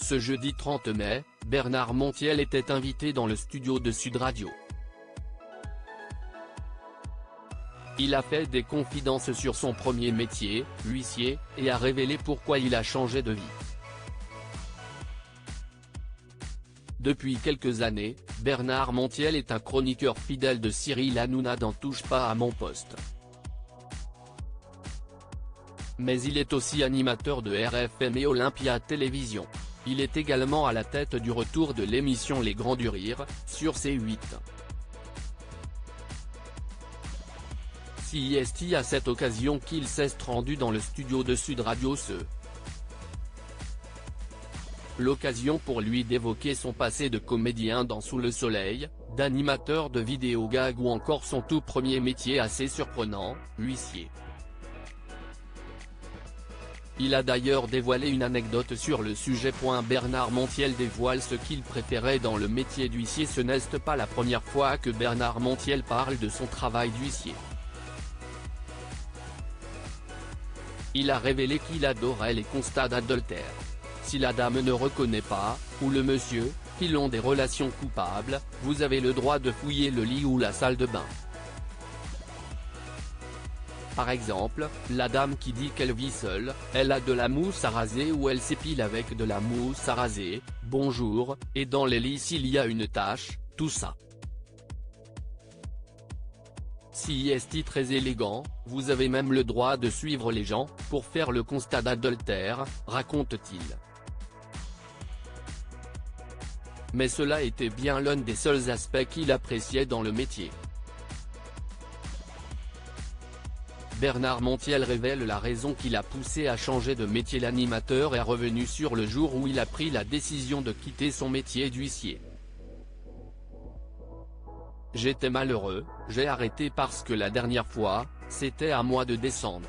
Ce jeudi 30 mai, Bernard Montiel était invité dans le studio de Sud Radio. Il a fait des confidences sur son premier métier, huissier, et a révélé pourquoi il a changé de vie. Depuis quelques années, Bernard Montiel est un chroniqueur fidèle de Cyril Hanouna dans Touche pas à mon poste. Mais il est aussi animateur de RFM et Olympia Télévision. Il est également à la tête du retour de l'émission Les Grands du Rire, sur C8. C'est à cette occasion qu'il s'est rendu dans le studio de Sud Radio. L'occasion pour lui d'évoquer son passé de comédien dans Sous le soleil, d'animateur de vidéo gag ou encore son tout premier métier assez surprenant, huissier. Il a d'ailleurs dévoilé une anecdote sur le sujet. Bernard Montiel dévoile ce qu'il préférait dans le métier d'huissier. Ce n'est pas la première fois que Bernard Montiel parle de son travail d'huissier. Il a révélé qu'il adorait les constats d'adultère. Si la dame ne reconnaît pas, ou le monsieur, qu'ils ont des relations coupables, vous avez le droit de fouiller le lit ou la salle de bain. Par exemple, la dame qui dit qu'elle vit seule, elle a de la mousse à raser ou elle s'épile avec de la mousse à raser, bonjour, et dans les lits s'il y a une tache, tout ça. Si est très élégant, vous avez même le droit de suivre les gens, pour faire le constat d'adultère, raconte-t-il. Mais cela était bien l'un des seuls aspects qu'il appréciait dans le métier. Bernard Montiel révèle la raison qui l'a poussé à changer de métier. L'animateur est revenu sur le jour où il a pris la décision de quitter son métier d'huissier. J'étais malheureux, j'ai arrêté parce que la dernière fois, c'était à moi de descendre.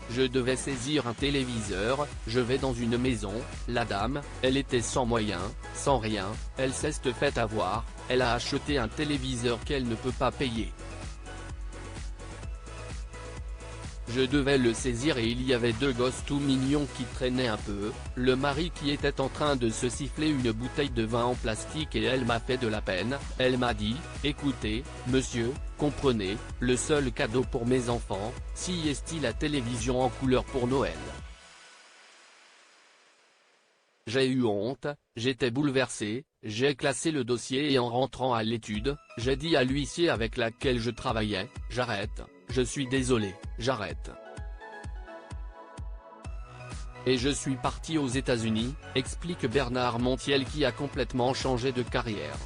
Je devais saisir un téléviseur, je vais dans une maison, la dame, elle était sans moyens, sans rien, elle s'est fait avoir, elle a acheté un téléviseur qu'elle ne peut pas payer. Je devais le saisir et il y avait deux gosses tout mignons qui traînaient un peu, le mari qui était en train de se siffler une bouteille de vin en plastique et elle m'a fait de la peine, elle m'a dit, écoutez, monsieur, comprenez, le seul cadeau pour mes enfants, c'est la télévision en couleur pour Noël. J'ai eu honte, j'étais bouleversé, j'ai classé le dossier et en rentrant à l'étude, j'ai dit à l'huissier avec laquelle je travaillais, j'arrête, je suis désolé, j'arrête. Et je suis parti aux États-Unis, explique Bernard Montiel qui a complètement changé de carrière.